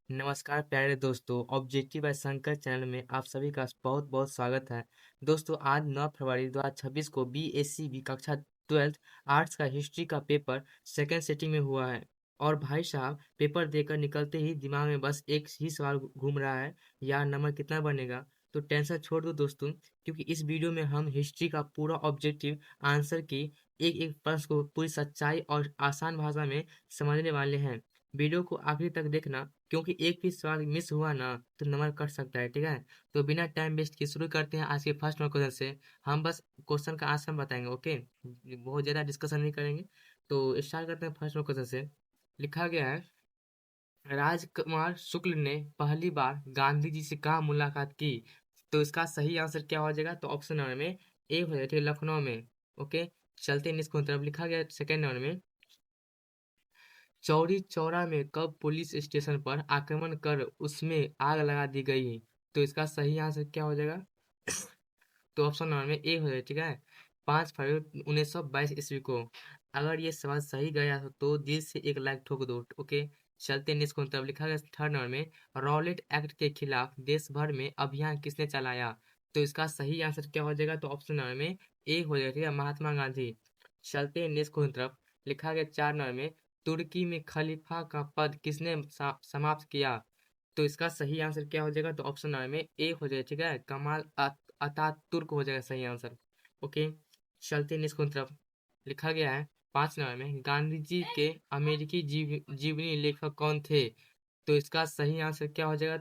नमस्कार प्यारे दोस्तों, ऑब्जेक्टिव बाय शंकर चैनल में आप सभी का बहुत बहुत स्वागत है। दोस्तों, आज 9 फरवरी 2026 को BSc कक्षा 12th आर्ट्स का हिस्ट्री का पेपर सेकेंड सेटिंग में हुआ है। और भाई साहब, पेपर देकर निकलते ही दिमाग में बस एक ही सवाल घूम रहा है, यार नंबर कितना बनेगा। तो टेंशन छोड़ दो दोस्तों, क्योंकि इस वीडियो में हम हिस्ट्री का पूरा ऑब्जेक्टिव आंसर की एक एक प्रश्न को पूरी सच्चाई और आसान भाषा में समझने वाले हैं। वीडियो को आखिरी तक देखना, क्योंकि एक भी सवाल मिस हुआ ना तो नंबर कट सकता है, ठीक है। तो बिना टाइम वेस्ट किए शुरू करते हैं आज के फर्स्ट क्वेश्चन से। हम बस क्वेश्चन का आंसर बताएंगे, ओके। बहुत ज़्यादा डिस्कशन नहीं करेंगे। तो स्टार्ट करते हैं फर्स्ट क्वेश्चन से। लिखा गया है, राजकुमार शुक्ल ने पहली बार गांधी जी से कहाँ मुलाकात की। तो इसका सही आंसर क्या हो जाएगा, तो ऑप्शन नंबर में ए हो जाएगा, ठीक है, लखनऊ में। ओके, चलते हैं इसको तरफ। लिखा गया सेकेंड नंबर में, चौरी चौरा में कब पुलिस स्टेशन पर आक्रमण कर उसमें आग लगा दी गई। तो इसका सही आंसर क्या हो जाएगा, तो ऑप्शन नंबर में ए हो जाएगा, ठीक है। 5 फरवरी 1922 को। अगर ये सवाल सही गया तो दिल से एक लाइक ठोक दो, ओके। चलते हैं नेक्स्ट को तरफ। लिखा गया थर्ड नंबर में, रॉलेट एक्ट के खिलाफ देश भर में अभियान किसने चलाया। तो इसका सही आंसर क्या हो जाएगा, तो ऑप्शन नंबर में ए हो जाएगा, ठीक है, महात्मा गांधी। चलते हैं नेक्स्ट को तरफ। लिखा गया 4 नंबर में, तुर्की में खलीफा का पद किसने समाप्त किया। तो इसका सही आंसर क्या हो जाएगा, तो ऑप्शन नंबर में ए हो जाएगा, ठीक है, कमाल अतातुर्क हो जाएगा सही आंसर। ओके, चलते हैं नेक्स्ट तरफ। लिखा गया है 5 नंबर में, गांधी जी के अमेरिकी जीवनी लेखक कौन थे। तो इसका सही आंसर क्या हो जाएगा,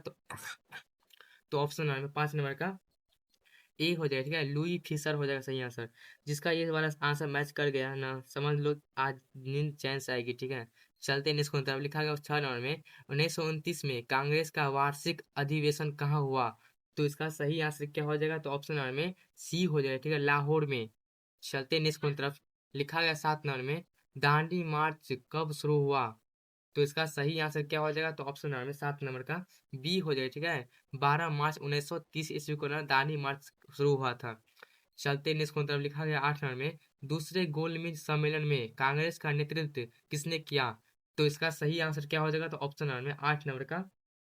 तो ऑप्शन नंबर में 5 नंबर का ए हो जाएगा, ठीक है, लुई फिशर हो जाएगा सही आंसर। जिसका ये वाला आंसर मैच कर गया है ना, समझ लो आज नींद चैन से आएगी, ठीक है। चलते हैं इसको तरफ। लिखा गया 6 नंबर में, 1929 में कांग्रेस का वार्षिक अधिवेशन कहाँ हुआ। तो इसका सही आंसर क्या हो जाएगा, तो ऑप्शन नंबर में सी हो जाएगा, ठीक है, लाहौर में। चलते हैं नेक्स्ट तरफ। लिखा गया 7 नंबर में, दांडी मार्च कब शुरू हुआ। तो इसका सही आंसर क्या हो जाएगा, तो ऑप्शन नंबर में 7 नंबर का बी हो जाएगा, ठीक है। 12 मार्च 1930 को ना दांडी मार्च शुरू हुआ था। चलते नेक्स्ट को तरफ। लिखा गया 8 नंबर में, दूसरे गोलमेज सम्मेलन में कांग्रेस का नेतृत्व किसने किया। तो इसका सही आंसर क्या हो जाएगा, तो ऑप्शन नंबर में 8 नंबर का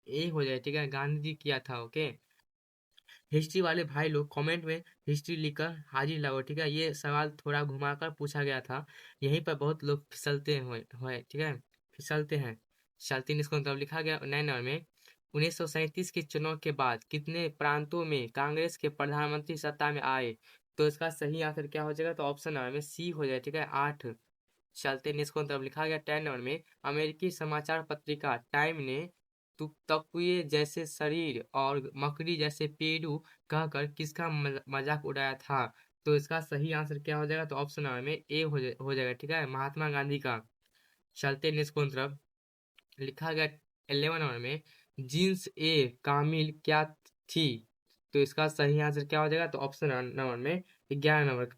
ए हो जाएगा, ठीक है, गांधी जी किया था। ओके, हिस्ट्री वाले भाई लोग कमेंट में हिस्ट्री लिखकर हाजिर लगाओ, ठीक है। ये सवाल थोड़ा घुमाकर पूछा गया था, यहीं पर बहुत लोग फिसलते हुए, ठीक है, फिसलते हैं। चलते इसको मतलब। लिखा गया 9 नंबर में, 1937 के चुनाव के बाद कितने प्रांतों में कांग्रेस के प्रधानमंत्री सत्ता में आए। तो इसका सही आंसर क्या हो जाएगा, तो ऑप्शन नंबर में सी हो जाएगा, ठीक है, 8। चलते इसको तरफ। लिखा गया 10 नंबर में, अमेरिकी समाचार पत्रिका टाइम ने तकुए जैसे शरीर और मकड़ी जैसे पेड़ू कहकर किसका मजाक उड़ाया था। तो इसका सही आंसर क्या हो जाएगा, तो ऑप्शन नंबर में ए हो जाएगा, ठीक है, महात्मा गांधी का। चलते नेक्स्ट तरफ। लिखा गया 11 नंबर में, जीन्स ए कामिल क्या थी। तो इसका सही आंसर क्या हो जाएगा, तो ऑप्शन नंबर में 11 नंबर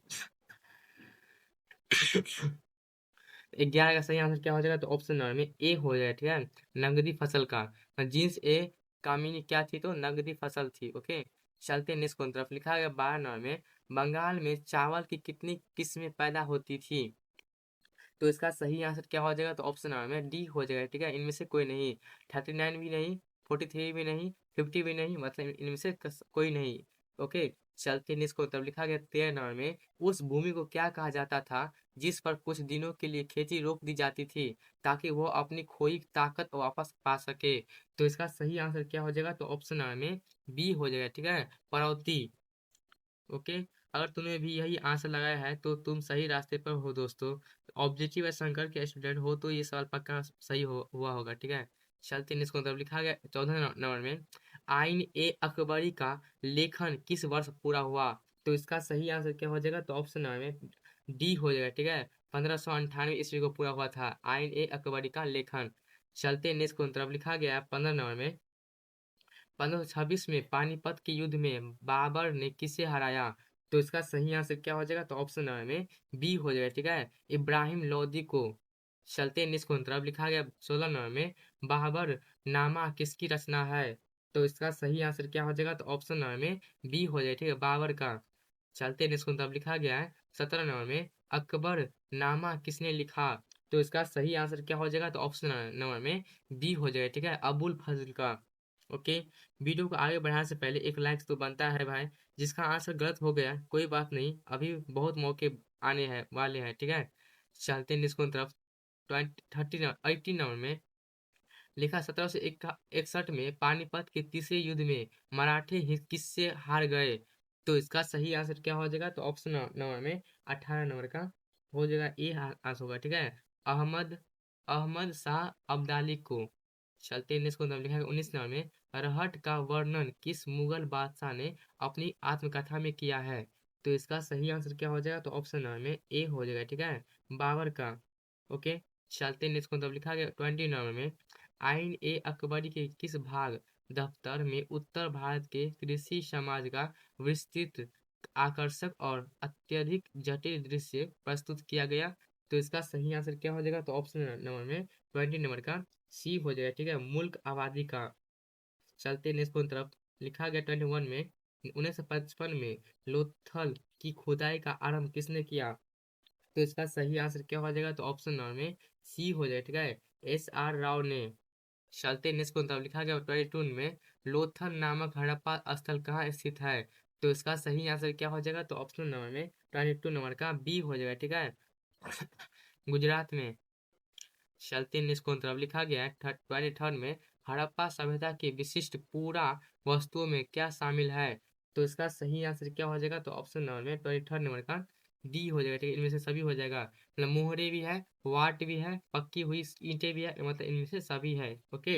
11 का सही आंसर क्या हो जाएगा, तो ऑप्शन नंबर में ए हो जाएगा, ठीक है, नगदी फसल का। जीन्स ए कामिनी क्या थी, तो नगदी फसल थी। ओके, चलते हैं नेक्स्ट तरफ। लिखा गया 12 नंबर में, बंगाल में चावल की कितनी किस्में पैदा होती थी। तो इसका सही आंसर क्या हो जाएगा, तो ऑप्शन नंबर में डी हो जाएगा, ठीक है, इनमें से कोई नहीं। 39 भी नहीं, 43 भी नहीं, 50 भी नहीं, मतलब इनमें से कोई नहीं। ओके, चलते हैं इसको तब। लिखा गया 13 नंबर में, उस भूमि को क्या कहा जाता था जिस पर कुछ दिनों के लिए खेती रोक दी जाती थी, ताकि वो अपनी खोई ताकत वापस पा सके। तो इसका सही आंसर क्या हो जाएगा, तो ऑप्शन नंबर में बी हो जाएगा, ठीक है, परौती। ओके, अगर तूने भी यही आंसर लगाया है तो तुम सही रास्ते पर हो दोस्तों। ऑब्जेक्टिव या शंकर के स्टूडेंट हो तो ये सवाल पक्का सही हुआ होगा, ठीक है। चलते हैं इसको तरफ। लिखा गया 14 नंबर में, आइन ए अकबरी का लेखन किस वर्ष पूरा हुआ। तो इसका सही आंसर क्या हो जाएगा, तो ऑप्शन नंबर में डी हो जाएगा, ठीक है, 1598 को पूरा हुआ था आइन ए अकबरी का लेखन। चलते हैं नेक्स्ट तरफ। लिखा गया है 15 नंबर में, 1526 में पानीपत के युद्ध में बाबर ने किसे हराया। तो इसका सही आंसर क्या हो जाएगा, तो ऑप्शन नंबर में बी हो जाएगा, ठीक है, इब्राहिम लोदी को। चलते हैं निष्कुंत तरफ। लिखा गया 16 नंबर में, बाबर नामा किसकी रचना है। तो इसका सही आंसर क्या हो जाएगा, तो ऑप्शन नंबर में बी हो जाएगा, ठीक है, बाबर का। चलते हैं निष्कुंत तरफ। लिखा गया है 17 नंबर में, अकबर नामा किसने लिखा। तो इसका सही आंसर क्या हो जाएगा? तो ऑप्शन नंबर में बी हो जाएगा, ठीक है, अबुल फजल का। ओके, वीडियो को आगे बढ़ाने से पहले एक लाइक तो बनता है भाई। जिसका आंसर गलत हो गया कोई बात नहीं, अभी बहुत मौके आने हैं वाले हैं, ठीक है। चलते हैं इसको तरफ। 18 नंबर में लिखा, 1761 में पानीपत के तीसरे युद्ध में मराठे किससे हार गए? तो इसका सही आंसर क्या हो जाएगा? तो ऑप्शन नंबर में 18 नंबर का हो जाएगा, ए आंसर होगा, ठीक है, अहमद अहमद शाह अब्दाली को। चलते हैं इसको लिखा है 19 नंबर में, अरहट का वर्णन किस मुगल बादशाह ने अपनी आत्मकथा में किया है? तो इसका सही आंसर क्या हो जाएगा? तो ऑप्शन नंबर में ए हो जाएगा, ठीक है, बाबर का। ओके, चलते हैं इसको लिखा गया 20 नंबर में, आइन ए अकबरी के किस भाग दफ्तर में उत्तर भारत के कृषि समाज का विस्तृत, आकर्षक और अत्यधिक जटिल दृश्य प्रस्तुत किया गया? तो इसका सही आंसर क्या हो जाएगा? तो ऑप्शन नंबर में 20 नंबर का सी हो जाएगा, ठीक है, मुल्क आबादी का। चलते नेक्स्ट तरफ। लिखा गया 21 में, 1955 में लोथल की खुदाई का आरंभ किसने किया? तो इसका सही आंसर क्या हो जाएगा? तो ऑप्शन नंबर में सी हो जाएगा, ठीक है, एस आर राव ने। चलते नेक्स्ट तरफ। लिखा गया 22 में, लोथल नामक हड़प्पा स्थल कहाँ स्थित है? तो इसका सही आंसर क्या हो जाएगा? तो ऑप्शन नंबर में 22 नंबर का बी हो जाएगा, ठीक है, गुजरात में। चलते निष्कोण तरफ। लिखा गया है 23 में, हड़प्पा सभ्यता की विशिष्ट पूरा वस्तुओं में क्या शामिल है? तो इसका सही आंसर क्या हो जाएगा? तो ऑप्शन नंबर में 23 नंबर का डी हो जाएगा, ठीक है, इनमें से सभी हो जाएगा, मतलब मोहरे भी है, वाट भी है, पक्की हुई ईंटें भी है, मतलब इनमें से सभी है। ओके,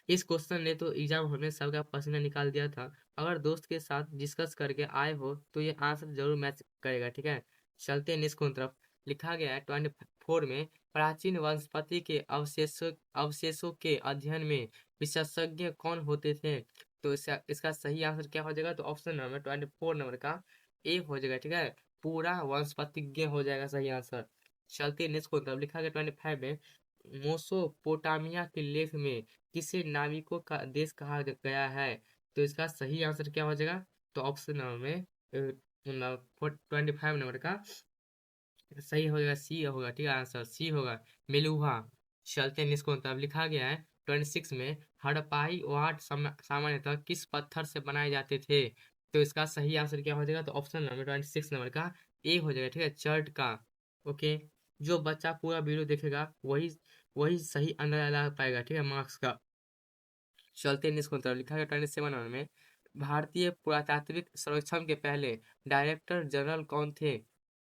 इस क्वेश्चन ने तो एग्जाम हॉल में सबका पसीना निकाल दिया था। अगर दोस्त के साथ डिस्कस करके आए हो तो ये आंसर जरूर मैच करेगा, ठीक है। चलते हैं नेक्स्ट तरफ। लिखा गया है 24 में, प्राचीन वनस्पति के अवशेषों के अध्ययन में विशेषज्ञ कौन होते थे? तो इसका सही आंसर क्या हो जाएगा? तो ऑप्शन नंबर 24 नंबर का ए हो जाएगा, ठीक है, पूरा वनस्पतिज्ञ हो जाएगा सही आंसर। चलते हैं नेक्स्ट तरफ। लिखा गया 25 में, मोसोपोटामिया के लेख में किसे नाविकों का देश कहा गया है? तो इसका सही आंसर क्या हो जाएगा? तो ऑप्शन नंबर में 25 नंबर का सही हो जाएगा, सी होगा, ठीक है, आंसर सी होगा, मेलुहा। चलते हैं इसको तब। लिखा गया है 26 में, हड़प्पाई वाट सामान्यतः किस पत्थर से बनाए जाते थे? तो इसका सही आंसर क्या हो जाएगा? तो ऑप्शन नंबर 26 नंबर का ए हो जाएगा, ठीक है, चर्ट का। ओके, जो बच्चा पूरा वीडियो देखेगा वही वही सही अंदाजा लगा पाएगा, ठीक है, मार्क्स का। चलते हैं इसको तरफ। लिखा है 27 में, भारतीय पुरातात्विक सर्वेक्षण के पहले डायरेक्टर जनरल कौन थे?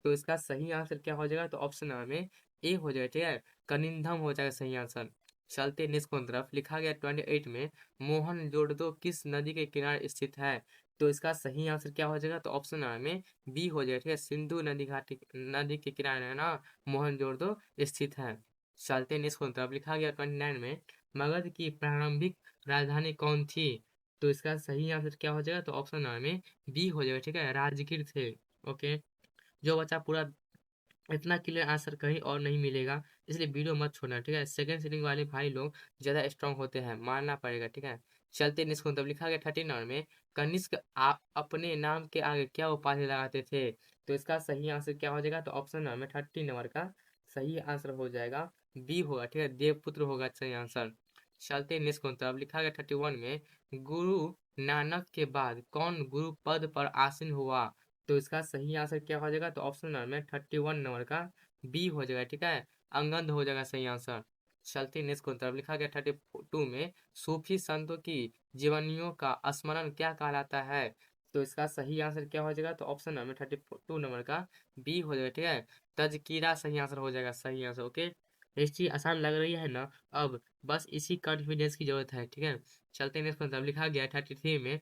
तो इसका सही आंसर क्या हो जाएगा? तो ऑप्शन नंबर में ए हो जाएगा, ठीक है, कनिंघम हो जाएगा सही आंसर। चलते हैं नेक्स्ट तरफ। लिखा गया 28 में, मोहनजोदड़ो किस नदी के किनारे स्थित है? तो इसका सही आंसर क्या हो जाएगा? तो ऑप्शन नंबर में बी हो जाएगा, ठीक है, सिंधु नदी के किनारे है ना मोहनजोदड़ो स्थित है। चलते हैं नेक्स्ट तरफ। लिखा गया 29 में, मगध की प्रारंभिक राजधानी कौन थी? तो इसका सही आंसर क्या हो जाएगा? तो ऑप्शन नंबर में बी हो जाएगा, ठीक है, राजगीर थे। ओके, जो बच्चा पूरा इतना क्लियर आंसर कहीं और नहीं मिलेगा, इसलिए वीडियो मत छोड़ना, ठीक है। सेकंड सीटिंग वाले भाई लोग ज्यादा स्ट्रांग होते हैं, मानना पड़ेगा, ठीक है। चलते निष्को तब। लिखा गया 30 नंबर में, कनिष्क अपने नाम के आगे क्या उपाधि लगाते थे? तो इसका सही आंसर क्या हो जाएगा? तो ऑप्शन नंबर में 30 नंबर का सही आंसर हो जाएगा, बी होगा, ठीक है, देवपुत्र होगा सही आंसर। चलते निष्को तब। लिखा गया 31 में, गुरु नानक के बाद कौन गुरु पद पर आसीन हुआ? तो इसका सही आंसर क्या हो जाएगा? तो ऑप्शन नंबर में 31 नंबर का बी हो जाएगा, ठीक है, अंगद हो जाएगा सही आंसर। चलते नेक्स्ट को तरफ। लिखा गया 32 में, सूफी संतों की जीवनियों का स्मरण क्या कहलाता है? तो इसका सही आंसर क्या हो जाएगा? तो ऑप्शन नंबर 32 नंबर का बी हो जाएगा, ठीक है, तजकीरा सही आंसर हो जाएगा सही आंसर। ओके, हिस्ट्री आसान लग रही है ना? अब बस इसी कॉन्फिडेंस की जरूरत है, ठीक है। चलते नेक्स्ट को तरफ। लिखा गया 33 में,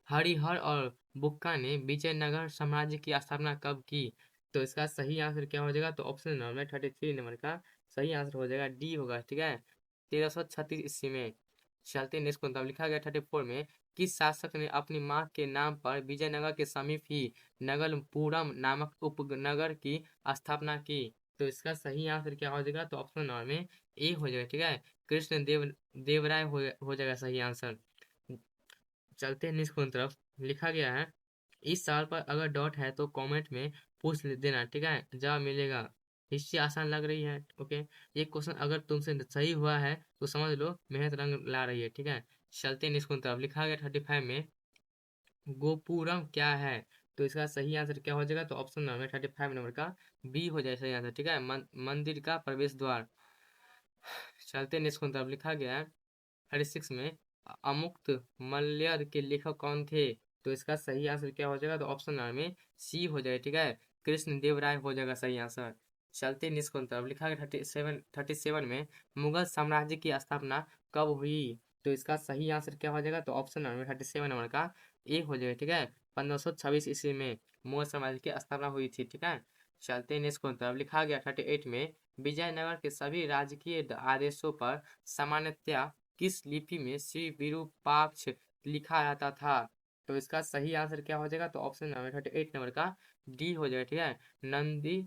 हरिहर और बुक्का ने विजयनगर साम्राज्य की स्थापना कब की? तो इसका सही आंसर क्या हो जाएगा? तो ऑप्शन नंबर में 33 नंबर का सही आंसर हो जाएगा, डी होगा, ठीक है, 1336 ईस्वी में। चलते नेक्स्ट को तब। लिखा गया 34 में, किस शासक ने अपनी मां के नाम पर विजयनगर के समीप ही नगलपुरम नामक उपनगर की स्थापना की? तो इसका सही आंसर क्या हो जाएगा? तो ऑप्शन नंबर में ए हो जाएगा, ठीक है, कृष्ण देवराय हो जाएगा सही आंसर। चलते हैं निष्कोण तरफ। लिखा गया है इस सवाल पर अगर डाउट है तो कमेंट में पूछ देना, ठीक है, जवाब मिलेगा। हिस्ट्री आसान लग रही है, ओके। ये क्वेश्चन अगर तुमसे सही हुआ है तो समझ लो मेहनत रंग ला रही है, ठीक है। चलते हैं इसको तरफ। लिखा गया 35 में गोपुरम क्या है? तो इसका सही आंसर क्या हो जाएगा? तो ऑप्शन नंबर 35 नंबर का बी हो जाएगा सही आंसर, ठीक है। मंदिर का प्रवेश द्वार। चलते हैं इसको तरफ। लिखा गया है 36 में अमुक्त मल्यद के लेखक कौन थे? तो इसका सही आंसर क्या हो जाएगा? तो ऑप्शन नंबर में सी हो जाएगा, ठीक है। कृष्ण देव राय हो जाएगा सही आंसर। चलते निष्कुंत तरफ। लिखा गया 37 में मुगल साम्राज्य की स्थापना कब हुई? तो इसका सही आंसर क्या हो जाएगा? तो ऑप्शन नंबर 37 नंबर का ए हो जाएगा, ठीक है। 1526 ईस्वी में मुगल साम्राज्य की स्थापना हुई थी, ठीक है। चलते निष्कुंत तरफ। लिखा गया 38 में विजयनगर के सभी राजकीय आदेशों पर सामान्यतया किस लिपि में श्री विरूपाक्ष लिखा जाता था? तो इसका सही आंसर क्या हो जाएगा? तो ऑप्शन नंबर 38 नंबर का डी हो जाएगा, ठीक है। नंदी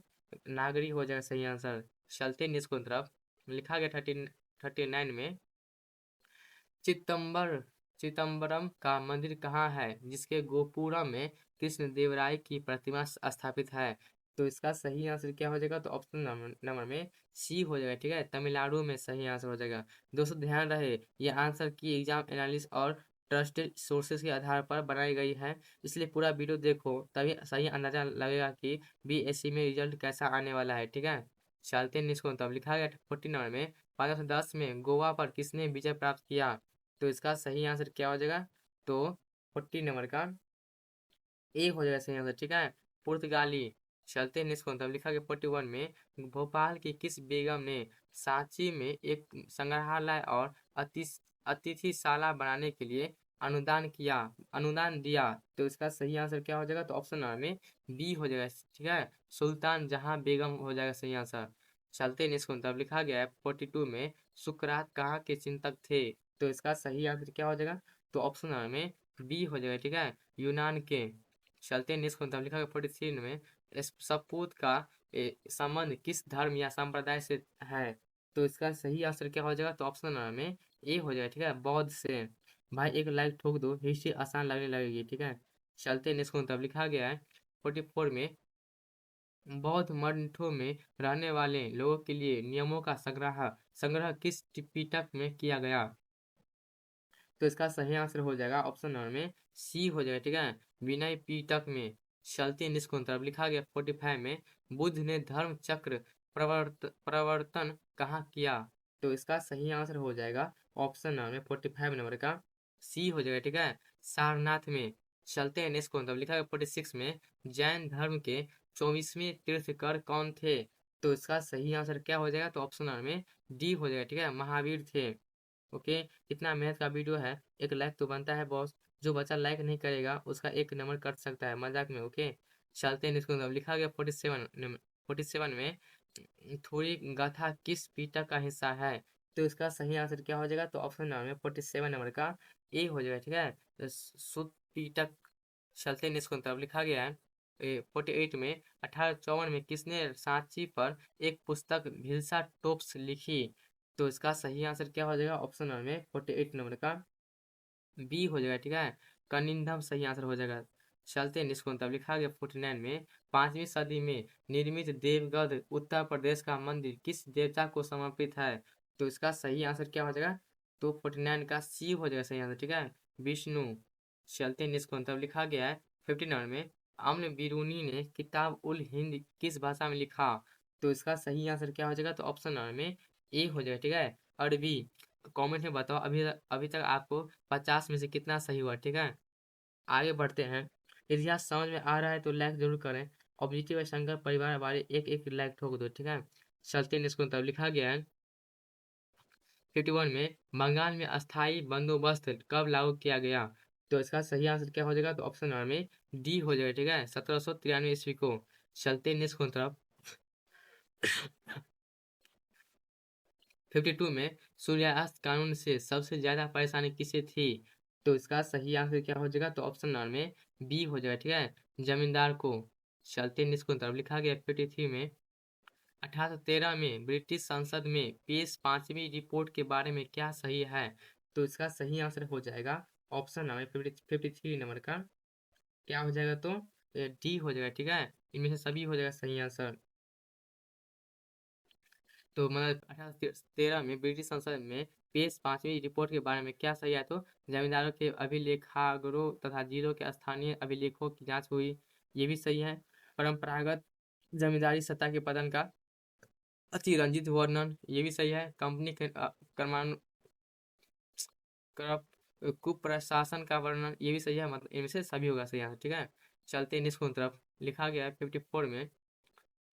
नागरी हो जाएगा सही आंसर। चलते हैं इसको तरफ। लिखा गया 39 में चिदम्बरम का मंदिर कहाँ है जिसके गोपुरम में कृष्ण देव राय की प्रतिमा स्थापित है? तो इसका सही आंसर क्या हो जाएगा? तो ऑप्शन नंबर में सी हो जाएगा, ठीक है। तमिलनाडु में सही आंसर हो जाएगा। दोस्तों ध्यान रहे ये आंसर की एग्जाम एनालिसिस और ट्रस्टेड सोर्सेज के आधार पर बनाई गई है, इसलिए पूरा वीडियो देखो तभी सही अंदाजा लगेगा कि बीएससी में रिजल्ट कैसा आने वाला है, ठीक है। चलते हैं इसको तब। लिखा गया 40 नंबर में 1510 में गोवा पर किसने विजय प्राप्त किया? तो इसका सही आंसर क्या हो जाएगा? तो 40 नंबर का ए हो जाएगा सही आंसर, ठीक है। पुर्तगाली। चलते हैं इसको तब। लिखा गया 41 में भोपाल की किस बेगम ने सांची में एक संग्रहालय और अतिथिशाला बनाने के लिए अनुदान दिया? तो इसका सही आंसर क्या हो जाएगा? तो ऑप्शन नंबर में बी हो जाएगा, ठीक है। सुल्तान जहां बेगम हो जाएगा सही आंसर। चलते हैं इसको तब। लिखा गया है 42 में सुकरात कहाँ के चिंतक थे? तो इसका सही आंसर क्या हो जाएगा? तो ऑप्शन नंबर में बी हो जाएगा, ठीक है। यूनान के। चलते हैं नेक्स्ट क्वेश्चन। लिखा है 43 में सपूत का संबंध किस धर्म या संप्रदाय से है? तो इसका सही आंसर क्या हो जाएगा? तो ऑप्शन नंबर में ए हो जाएगा, ठीक है, बौद्ध से। भाई एक लाइक ठोक दो, हिस्ट्री आसान लगने लगेगी, ठीक है। चलते हैं नेक्स्ट क्वेश्चन। लिखा गया है 44 में बौद्ध मठों में रहने वाले लोगों के लिए नियमों का संग्रह संग्रह किस पिटक में किया गया? तो इसका सही आंसर हो जाएगा ऑप्शन नंबर में सी हो जाएगा, ठीक है, विनय पिटक में। चलते निष्कुंत तरफ। लिखा गया 45 में बुद्ध ने धर्म चक्र प्रवर्तन कहाँ किया? तो इसका सही आंसर हो जाएगा ऑप्शन नंबर में 45 नंबर का सी हो जाएगा, ठीक है, सारनाथ में। चलते हैं नेक्स्ट तरफ। लिखा गया 46 में जैन धर्म के 24वें तीर्थंकर कौन थे? तो इसका सही आंसर क्या हो जाएगा? तो ऑप्शन नंबर में डी हो जाएगा, ठीक है, महावीर थे। ओके। इतना मेहनत का वीडियो है, एक लाइक तो बनता है बॉस। जो बच्चा लाइक नहीं करेगा उसका एक नंबर कट सकता है मजाक में, ओके। चलते हैं इसको। अब लिखा गया 47 में थोड़ी गाथा किस पीटक का हिस्सा है? तो इसका सही आंसर क्या हो जाएगा? तो ऑप्शन नंबर में 47 नंबर का ए हो जाएगा, ठीक है, सुत पीटक। चलते हैं इसको। तब लिखा गया है 48 में 1854 में किसने सांची पर एक पुस्तक भिल्सा टोप्स लिखी? तो इसका सही आंसर क्या हो जाएगा? ऑप्शन नंबर में 48 नंबर का बी हो जाएगा, ठीक है, कनिंधम सही आंसर हो जाएगा। चलते हैं निष्कुंत। अब लिखा गया 49 में 5वीं सदी में निर्मित देवगढ़ उत्तर प्रदेश का मंदिर किस देवता को समर्पित है? तो इसका सही आंसर क्या हो जाएगा? तो 49 का सी हो जाएगा सही आंसर, ठीक है, विष्णु। चलते हैं निष्कुंत। अब लिखा गया है 59 में अम्न बिरूनी ने किताब उल हिंद किस भाषा में लिखा? तो इसका सही आंसर क्या हो जाएगा? तो ऑप्शन नंबर में ए हो जाएगा, ठीक है, अरबी। कमेंट में बताओ अभी अभी तक आपको 50 में से कितना सही हुआ, ठीक है। आगे बढ़ते हैं। इतिहास समझ में आ रहा है तो लाइक जरूर करें। ऑब्जेक्टिव शंकर परिवार वाले एक एक लाइक ठोक दो, ठीक है। चलते हैं इसको। तब लिखा गया है 51 में बंगाल में अस्थाई बंदोबस्त कब लागू किया गया? तो इसका सही आंसर क्या हो जाएगा? तो ऑप्शन नंबर में डी हो जाएगा, ठीक है, 1793 ईस्वी को। चलते हैं इसको तरफ। 52 में सूर्यास्त कानून से सबसे ज्यादा परेशानी किसे थी? तो इसका सही आंसर क्या हो जाएगा? तो ऑप्शन नंबर में बी हो जाएगा, ठीक है, जमींदार को। चलते हैं इसको तरफ। लिखा गया 53 में 1813 में ब्रिटिश संसद में पेश 5वीं रिपोर्ट के बारे में क्या सही है? तो इसका सही आंसर हो जाएगा ऑप्शन नंबर 53 नंबर का क्या हो जाएगा तो डी हो जाएगा, ठीक है। इनमें से सभी हो जाएगा सही आंसर। तो मतलब 1813 में ब्रिटिश संसद में पेश पांचवी रिपोर्ट के बारे में क्या सही है तो जमींदारों के अभिलेखागारों तथा जिलों के स्थानीय अभिलेखों की जांच हुई, ये भी सही है। परंपरागत जमींदारी सत्ता के पतन का अतिरंजित वर्णन, ये भी सही है। कंपनी के कर्मान कुप्रशासन का वर्णन, ये भी सही है। मतलब इनमें से सभी होगा सही आंसर, ठीक है। चलते हैं निष्कर्ष तरफ। लिखा गया है 54 में,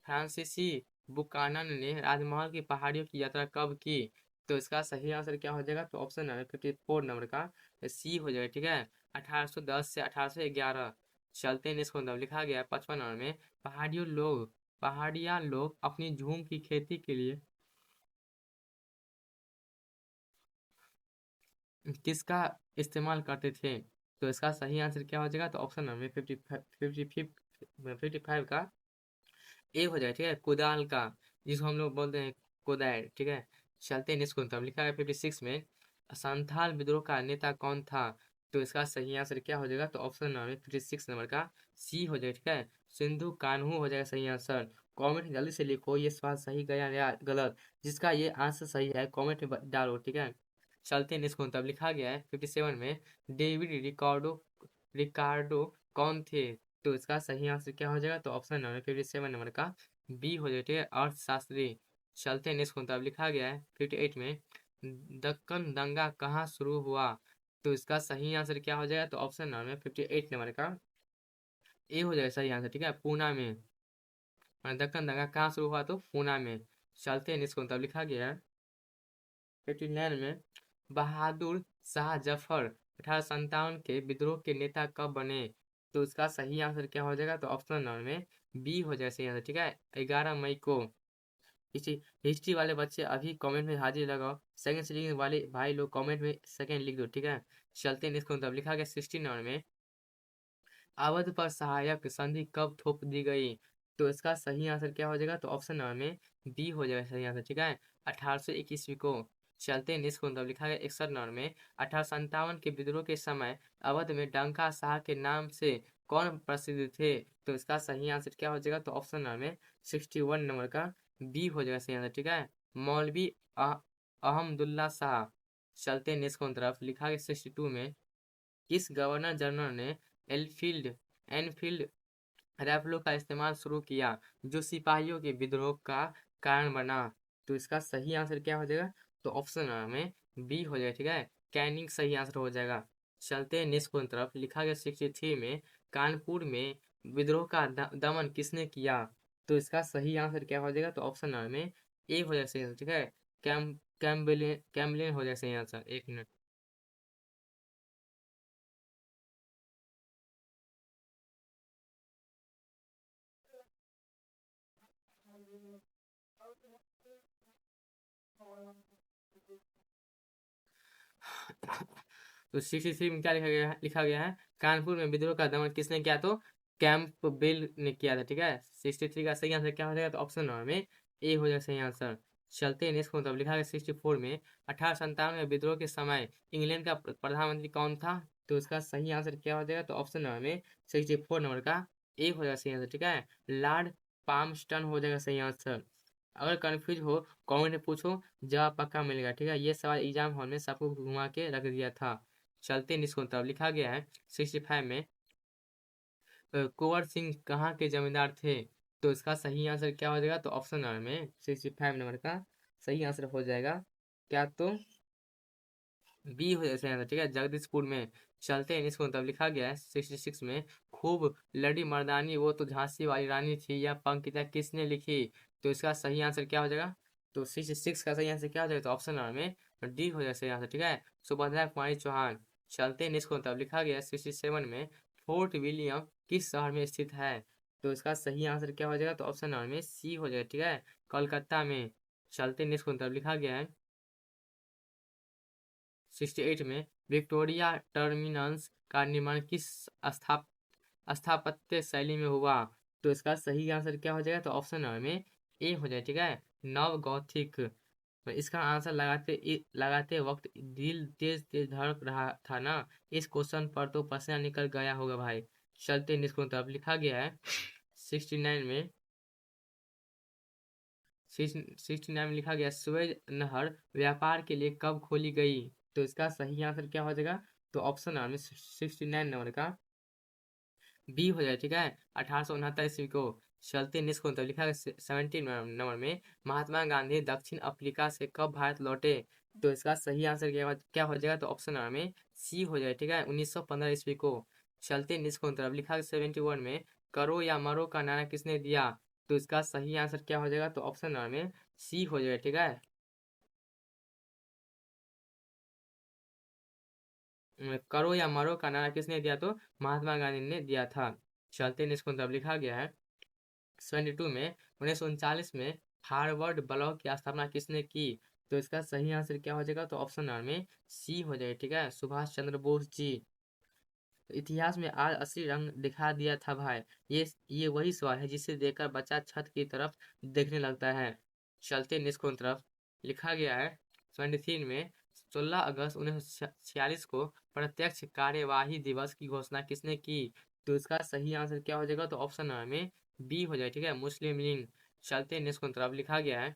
फ्रांसीसी बुकानन ने राजमहल की पहाड़ियों की यात्रा कब की? तो इसका सही आंसर क्या हो जाएगा तो ऑप्शन है 54 नंबर का सी हो जाएगा, ठीक है। 1810 से 1811। चलते हैं निष्कर्ष तरफ। लिखा गया है 55 नंबर में, पहाड़िया लोग अपनी झूम की खेती के लिए किसका इस्तेमाल करते थे? तो इसका सही आंसर क्या हो जाएगा तो ऑप्शन नंबर 55 का ए हो जाएगा, ठीक है। कुदाल का, जिसको हम लोग बोलते हैं कोदार, ठीक है। चलते हैं नेक्स्ट क्वेश्चन। लिखा है 56 में, संथाल विद्रोह का नेता कौन था? तो इसका सही आंसर क्या हो जाएगा तो ऑप्शन नंबर 56 नंबर का सी हो जाएगा, ठीक है। सिंधु कान्हू हो जाएगा सही आंसर। कमेंट जल्दी से लिखो ये सवाल सही गया या गलत। जिसका ये आंसर सही है कमेंट में डालो, ठीक है। चलते हैं नेक्स्ट क्वेश्चन। तब लिखा गया है 57 में, डेविड रिकार्डो कौन थे? तो इसका सही आंसर क्या हो जाएगा तो ऑप्शन नंबर 57 नंबर का बी हो जाएगा, ठीक है, अर्थशास्त्री। चलते हैं नेक्स्ट क्वेश्चन। अब लिखा गया है 58 में, दक्कन दंगा कहाँ शुरू हुआ? तो इसका सही आंसर क्या हो जाएगा तो ऑप्शन नंबर 58 नंबर का ए हो जाएगा सही आंसर, ठीक है, पूना में। दक्कन दंगा कहाँ शुरू हुआ तो पूना में। चलते हैं नेक्स्ट क्वेश्चन। अब लिखा गया है 59 में, बहादुर शाह जफर 1857 के विद्रोह के नेता कब बने? तो इसका सही आंसर क्या हो जाएगा तो ऑप्शन नंबर में बी हो जाएगा सही आंसर, ठीक है, 11 मई को। हिस्ट्री हिस्ट्री वाले बच्चे अभी कमेंट में हाजिर लगाओ। सेकंड सीटिंग वाले भाई लोग कमेंट में सेकंड लिख दो, ठीक है। चलते हैं इसको। तब लिखा गया 16 नंबर में, अवध पर सहायक संधि कब थोप दी गई? तो इसका सही आंसर क्या हो जाएगा तो ऑप्शन नंबर में बी हो जाएगा सही आंसर, ठीक है, 1821 को। चलते हैं नेक्स्ट क्वेश्चन। लिखा गया 61 नंबर में, 1857 के विद्रोह के समय अवध में डंका शाह के नाम से कौन प्रसिद्ध थे? तो इसका सही आंसर क्या हो जाएगा तो ऑप्शन नंबर में 61 नंबर का बी हो जाएगा सही आंसर, ठीक है, मौलवी अहमदुल्ला शाह। चलते हैं नेक्स्ट क्वेश्चन तरफ। लिखा गया 62 में, किस गवर्नर जनरल ने एनफील्ड एनफील्ड रैफलों का इस्तेमाल शुरू किया, जो सिपाहियों के विद्रोह का कारण बना? तो इसका सही आंसर क्या हो जाएगा तो ऑप्शन में बी हो जाएगा, ठीक है, कैनिंग सही आंसर हो जाएगा। चलते हैं नेक्स्ट क्वेश्चन तरफ। लिखा गया 63 में, कानपुर में विद्रोह का दमन किसने किया? तो इसका सही आंसर क्या हो जाएगा तो ऑप्शन में ए हो जाएगा सही आंसर, ठीक है, कैम्बलिन हो जाएगा सही आंसर। एक मिनट। तो 63 में क्या लिखा गया है कानपुर में विद्रोह का दमन किसने किया तो कैंप बेल ने किया था, ठीक है। 63 का सही आंसर क्या हो जाएगा तो ऑप्शन नंबर में ए हो जाएगा सही आंसर। चलते हैं नेक्स्ट को। तब लिखा गया 64 में, 1857 में विद्रोह के समय इंग्लैंड का प्रधानमंत्री कौन था? तो इसका सही आंसर क्या हो जाएगा तो ऑप्शन नंबर में 64 नंबर का ए हो जाएगा सही आंसर, ठीक है, लॉर्ड पामस्टन हो जाएगा सही आंसर। अगर कंफ्यूज हो कमेंट में पूछो, जवाब पक्का मिलेगा, ठीक है। ये सवाल एग्जाम हॉल में सबको घुमा के रख दिया था। चलते निष्कुल। तब लिखा गया है 65 में, कुंवर सिंह कहाँ के जमींदार थे? तो इसका सही आंसर क्या हो जाएगा तो ऑप्शन नंबर में 65 नंबर का सही आंसर हो जाएगा क्या तो बी हो जाएगा सही आंसर, ठीक है, जगदीशपुर में। चलते हैं इसको। तब लिखा गया है 66 में, खूब लड़ी मर्दानी वो तो झांसी वाली रानी थी, यह पंक्तियाँ किसने लिखी? तो इसका सही आंसर क्या हो जाएगा तो 66 का सही आंसर क्या हो जाएगा तो ऑप्शन नंबर में डी हो जाएगा सही आंसर, ठीक है, सुभद्रा कुमारी चौहान। चलते हैं इसको। तब लिखा गया है 67 में, फोर्ट विलियम किस शहर में स्थित है? तो इसका सही आंसर क्या हो जाएगा तो ऑप्शन नंबर में सी हो जाएगा, ठीक है, कोलकाता में। चलते हैं इसको। तब लिखा गया है 68 में, विक्टोरिया टर्मिनस का निर्माण किस स्थाप स्थापत्य शैली में हुआ? तो इसका सही आंसर क्या हो जाएगा तो ऑप्शन नंबर में ए हो जाएगा, ठीक है, नव गौथिक। तो इसका आंसर लगाते वक्त दिल तेज तेज धड़क रहा था ना। इस क्वेश्चन पर तो पसीना निकल गया होगा भाई। चलते निष्कोण तरफ लिखा गया है 69 में 69 में लिखा गया सुएज नहर व्यापार के लिए कब खोली गई? तो इसका सही आंसर क्या हो जाएगा? तो ऑप्शन आर में 69 नंबर का बी हो जाए, ठीक है। 1869 ईस्वी को चलते निष्कोण तरफ लिखा गया 17 नंबर में महात्मा गांधी दक्षिण अफ्रीका से कब भारत लौटे? तो इसका सही आंसर क्या हो जाएगा? तो ऑप्शन आर में सी हो जाए, ठीक है। 1915 ईस्वी को चलते निष्कोण तरफ लिखा गया 71 में करो या मरो का नारा किसने दिया? तो इसका सही आंसर क्या हो जाएगा? तो ऑप्शन आर में सी हो जाएगा, ठीक है। करो या मरो का नारा किसने दिया? तो महात्मा गांधी ने दिया था। चलते निष्कोण तरफ लिखा गया है 72 में 1939 में हार्वर्ड ब्लॉक की स्थापना किसने की? तो इसका सही आंसर क्या हो जाएगा? तो ऑप्शन आर में सी हो जाएगा, ठीक है। सुभाष चंद्र बोस जी। इतिहास में आज असली रंग दिखा दिया था भाई। ये वही सवाल है जिसे देखकर बच्चा छत की तरफ देखने लगता है। चलते निष्कोण तरफ लिखा गया है 23 में 16 अगस्त 1946 को प्रत्यक्ष कार्यवाही दिवस की घोषणा किसने की? तो इसका सही आंसर क्या हो जाएगा? तो ऑप्शन आर में बी हो जाए, ठीक है। मुस्लिम लीग। चलते निष्कोण तरफ लिखा गया है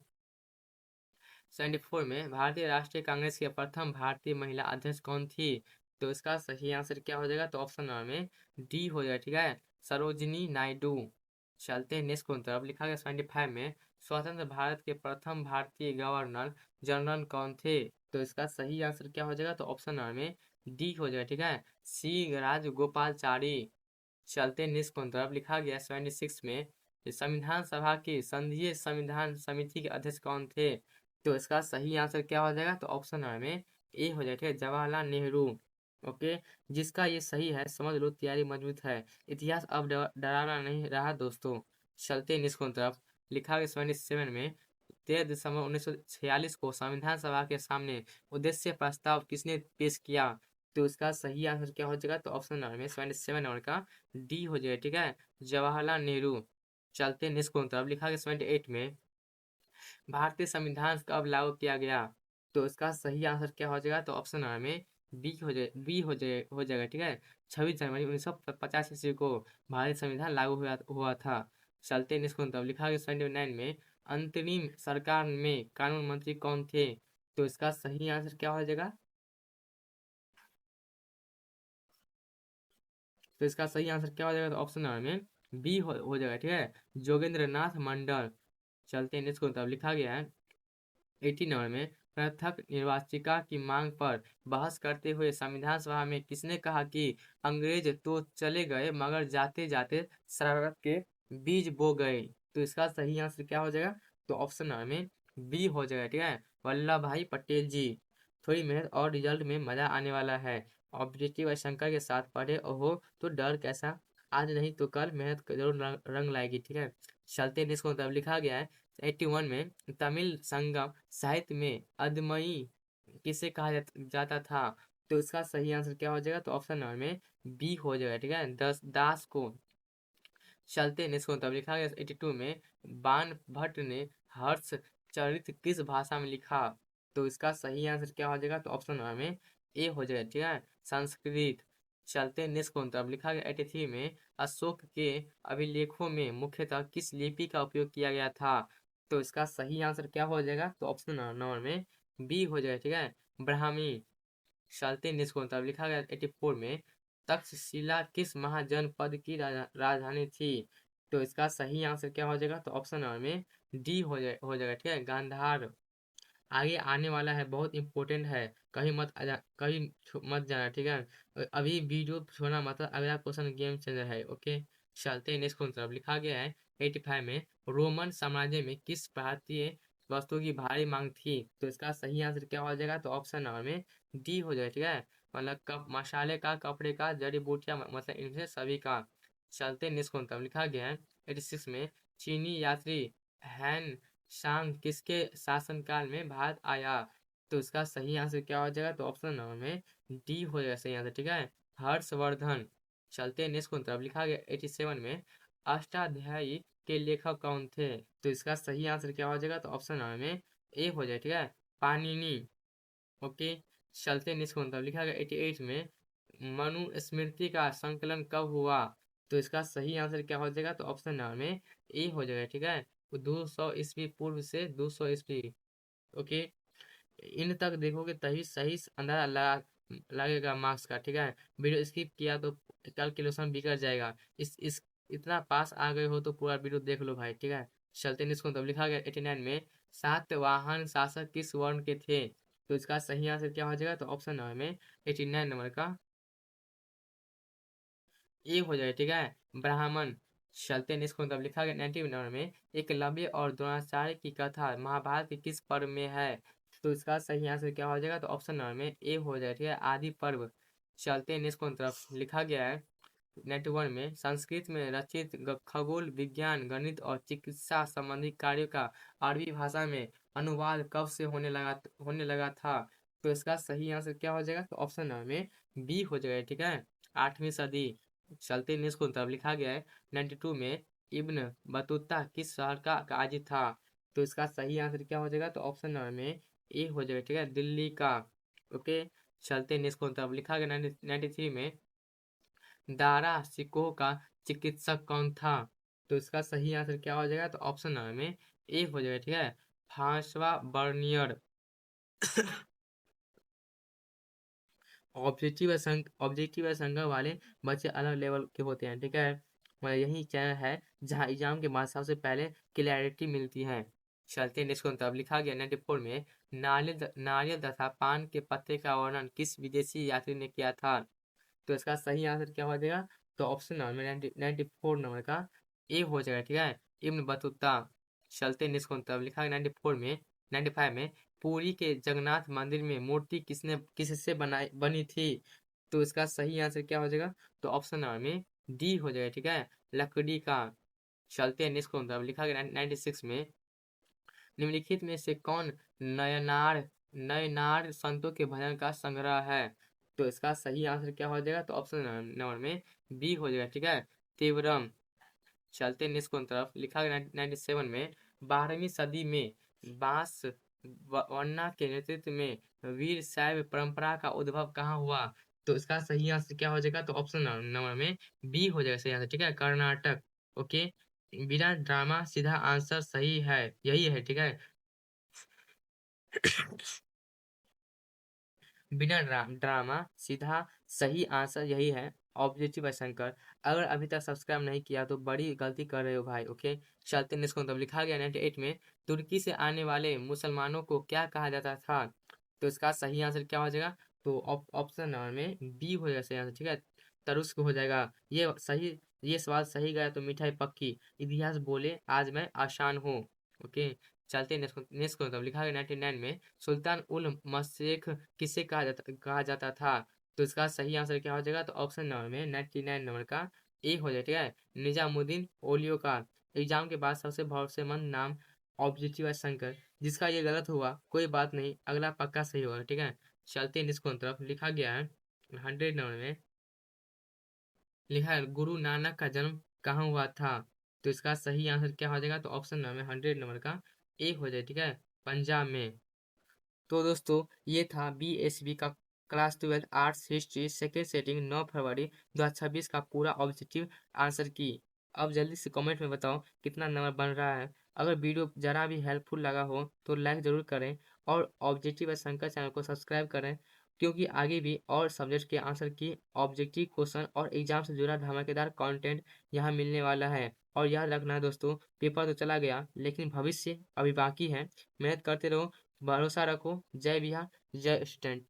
74 में भारतीय राष्ट्रीय कांग्रेस के प्रथम भारतीय महिला अध्यक्ष कौन थी? तो इसका सही आंसर क्या हो जाएगा? तो ऑप्शन आर में डी हो जाएगा, ठीक है। सरोजिनी नायडू। चलते हैं नेक्स्ट की तरफ लिखा गया 75 में स्वतंत्र भारत के प्रथम भारतीय गवर्नर जनरल कौन थे? तो इसका सही आंसर क्या हो जाएगा? तो ऑप्शन आर में डी हो जाएगा, ठीक है। सी राजगोपालचारी। चलते नेक्स्ट की तरफ लिखा गया 76 में संविधान सभा की संघीय संविधान समिति के अध्यक्ष कौन थे? तो इसका सही आंसर क्या हो जाएगा? तो ऑप्शन आर में ए हो जाएगा, जवाहरलाल नेहरू। ओके, जिसका ये सही है समझ लो तैयारी मजबूत है। इतिहास अब डराना नहीं रहा दोस्तों। चलते निष्कोण तरफ लिखा गया 77 में 13 दिसंबर 1946 को संविधान सभा के सामने उद्देश्य प्रस्ताव किसने पेश किया? तो इसका सही आंसर क्या हो जाएगा? तो ऑप्शन आर में 77 नंबर का डी हो जाएगा, ठीक है। जवाहरलाल नेहरू। चलते निष्कोण तरफ लिखा गया 78 में भारतीय संविधान कब लागू किया गया? तो इसका सही आंसर क्या हो जाएगा? तो ऑप्शन आर में बी हो जाएगा, ठीक है। 26 जनवरी 1950 ईस्वी को भारतीय संविधान लागू हुआ था। चलते निष्कोण तरफ लिखा गया 79 में अंतरिम सरकार में कानून मंत्री कौन थे? तो इसका सही आंसर क्या हो जाएगा? तो इसका सही आंसर क्या हो जाएगा? तो ऑप्शन आर में बी हो जाएगा, ठीक है। जोगेंद्र नाथ मंडल। चलते हैं इसको तब लिखा गया है 89 में पृथक निर्वाचिका की मांग पर बहस करते हुए संविधान सभा में किसने कहा कि अंग्रेज तो चले गए मगर जाते जाते शरारत के बीज बो गए? तो इसका सही आंसर क्या हो जाएगा? तो ऑप्शन आर में बी हो जाएगा, ठीक है। वल्लभ भाई पटेल जी। थोड़ी मेहनत और रिजल्ट में मजा आने वाला है। ऑब्जेक्टिव और शंकर के साथ पढ़े हो तो डर कैसा, आज नहीं तो कल मेहनत जरूर रंग लाएगी, ठीक है। चलते हैं इसको तब लिखा गया है 81 में तमिल संगम साहित्य में अदमई किसे कहा जाता था? तो इसका सही आंसर क्या हो जाएगा? तो ऑप्शन नंबर में बी हो जाएगा, ठीक है। दास को। चलते हैं इसको तब लिखा गया 82 में बाण भट्ट ने हर्ष चरित किस भाषा में लिखा? तो इसका सही आंसर क्या हो जाएगा? तो ऑप्शन नंबर में ए हो जाएगा, ठीक है। संस्कृत। चलते हैं नेक्स्ट कौन तब लिखा गया 83 में अशोक के अभिलेखों में मुख्यतः किस लिपि का उपयोग किया गया था? तो इसका सही आंसर क्या हो जाएगा? तो ऑप्शन नंबर में बी हो जाएगा, ठीक है। ब्राह्मी। चलते नेक्स्ट कौन तब लिखा गया 84 में तक्षशिला किस महाजनपद की राजधानी थी? तो इसका सही आंसर क्या हो जाएगा? तो ऑप्शन नंबर में डी हो जाएगा, ठीक है। गांधार। आगे आने वाला है बहुत इंपॉर्टेंट है। कहीं मत जाना, ठीक है। अभी वीडियो छोड़ना मतलब अगला क्वेश्चन गेम चेंजर है। ओके, चलते हैं नेक्स्ट क्वेश्चन तरफ लिखा गया है 85 में रोमन साम्राज्य में किस भारतीय वस्तु की भारी मांग थी? तो इसका सही आंसर क्या हो जाएगा? तो ऑप्शन नंबर में डी हो जाएगा, ठीक है। मतलब कप मसाले का, कपड़े का, जड़ी बूटियां मतलब इनसे सभी का। चलते नेक्स्ट क्वेश्चन तरफ लिखा गया है 86 में चीनी यात्री हैन शांग किसके शासनकाल में भारत आया? तो इसका सही आंसर क्या हो जाएगा? तो ऑप्शन नंबर में डी हो जाएगा सही आंसर, ठीक है। हर्षवर्धन। चलते हैं नेक्स्ट तरफ लिखा गया 87 में अष्टाध्यायी के लेखक कौन थे? तो इसका सही आंसर क्या हो जाएगा? तो ऑप्शन नंबर में ए हो जाए, ठीक है। पाणिनि। ओके, चलते हैं नेक्स्ट तरफ लिखा गया 88 में मनुस्मृति का संकलन कब हुआ? तो इसका सही आंसर क्या हो जाएगा? तो ऑप्शन नंबर में ए हो जाएगा, ठीक है। 200 ईस्वी पूर्व से 200 ईस्वी, ओके। इन तक देखोगे तभी सही अंदाजा लगेगा मार्क्स का, ठीक है। वीडियो स्किप किया तो कैलकुलेशन बिगड़ जाएगा। इस इतना पास आ गए हो तो पूरा वीडियो देख लो भाई, ठीक है। चलते हैं इसको, तब लिखा गया 89 में सातवाहन शासक किस वर्ण के थे? तो इसका सही आंसर क्या हो जाएगा? तो ऑप्शन नंबर में 89 नंबर का ए हो जाएगा, ठीक है, ब्राह्मण। चलते हैं इसको, तब लिखा गया 90 नंबर में एकलव्य और द्रोणाचार्य की कथा महाभारत के किस पर्व में है? तो इसका सही आंसर क्या हो जाएगा? तो ऑप्शन नंबर में ए हो जाएगा, ठीक है, आदि पर्व। चलते हैं इसको तरफ, लिखा गया है 91 में संस्कृत में रचित खगोल विज्ञान गणित और चिकित्सा संबंधी कार्यों का अरबी भाषा में अनुवाद कब से होने लगा था? तो इसका सही आंसर क्या हो जाएगा? तो ऑप्शन नंबर में बी हो जाएगा, ठीक है, 8वीं सदी। चलते हैं इसको तरफ, लिखा गया है 92 में इब्न बतूता किस शहर का काजी था? तो इसका सही आंसर क्या हो जाएगा? तो ऑप्शन नंबर में ए हो जाएगा, ठीक है, दिल्ली का, ओके। चलते हैं इसको तरफ, लिखा गया 93 में दारा शिकोह का चिकित्सक कौन था? तो इसका सही आंसर क्या हो जाएगा? तो ऑप्शन नंबर में ए हो जाएगा, ठीक है, फ्रांसवा बर्नियर। ऑब्जेक्टिव और संख्या वाले बच्चे अलग लेवल के होते हैं, ठीक है। यही चैनल है जहाँ एग्जाम के बाद सबसे पहले क्लैरिटी मिलती है। चलते हैं इसको, तब लिखा गया 94 में नारियल तथा पान के पत्ते का वर्णन किस विदेशी यात्री ने किया था? तो इसका सही आंसर क्या हो जाएगा? तो ऑप्शन नंबर में 94 नंबर का ए हो जाएगा, ठीक है, इब्न बतूता। चलते हैं इसको, तब लिखा है 95 में पुरी के जगन्नाथ मंदिर में मूर्ति किससे बनी थी? तो इसका सही आंसर क्या हो जाएगा? तो ऑप्शन नंबर में डी हो जाएगा, ठीक है, लकड़ी का। चलते हैं इसको, तब लिखा गया 96 में निम्नलिखित में से कौन नयनार नयनार संतों के भजन का संग्रह है? तो इसका सही आंसर क्या हो जाएगा? तो ऑप्शन नंबर में बी हो जाएगा, ठीक है, तीव्रम। चलते हैं इसको तरफ, लिखा गया 97 में 12वीं सदी में बांस वन्ना के नेतृत्व में वीर शैव परंपरा का उद्भव कहाँ हुआ? तो इसका सही आंसर क्या हो जाएगा? तो ऑप्शन नंबर में बी हो जाएगा सही आंसर, ठीक है, कर्नाटक, ओके। बिना ड्रामा सीधा आंसर सही है, यही है, ठीक है। बिना ड्रामा सीधा सही आंसर यही है, ऑब्जेक्टिव है शंकर। अगर अभी तक सब्सक्राइब नहीं किया तो बड़ी गलती कर रहे हो भाई, ओके। चलते हैं इसको, तब लिखा गया 98 में तुर्की से आने वाले मुसलमानों को क्या कहा जाता था? तो इसका सही आंसर क्या हो जाएगा? तो ऑप्शन नंबर में बी हो जाएगा सही आंसर, ठीक है, तरुस्क हो जाएगा। ये सवाल सही गया तो मिठाई पक्की, इतिहास बोले आज मैं आसान हूँ, ओके। चलते हैं नेक्स्ट को, तब लिखा गया 99 में सुल्तान उल मशरिक किसे कहा जाता था? तो इसका सही आंसर क्या हो जाएगा? तो ऑप्शन नंबर में 99 नंबर का ए हो जाएगा, ठीक है, निजामुद्दीन ओलियो का। एग्जाम के बाद सबसे भरोसेमंद नाम ऑब्जेक्टिव है शंकर। जिसका ये गलत हुआ कोई बात नहीं, अगला पक्का सही होगा, ठीक है। चलते हैं इसको तरफ, लिखा गया है 100 नंबर में, लिखा है गुरु नानक का जन्म कहाँ हुआ था? तो इसका सही आंसर क्या हो जाएगा? तो ऑप्शन नंबर 100 नंबर का ए हो जाए, ठीक है, पंजाब में। तो दोस्तों ये था BSB का class 12 arts history second setting 9 फरवरी 2026 का पूरा ऑब्जेक्टिव आंसर की। अब जल्दी से कमेंट में बताओ कितना नंबर बन रहा है। अगर वीडियो ज़रा भी हेल्पफुल लगा हो तो लाइक ज़रूर करें और ऑब्जेक्टिव शंकर चैनल को सब्सक्राइब करें, क्योंकि आगे भी और सब्जेक्ट के आंसर की ऑब्जेक्टिव क्वेश्चन और एग्जाम से जुड़ा धमाकेदार कंटेंट यहाँ मिलने वाला है। और याद रखना दोस्तों, पेपर तो चला गया लेकिन भविष्य अभी बाकी है। मेहनत करते रहो, भरोसा रखो। जय बिहार, जय स्टूडेंट।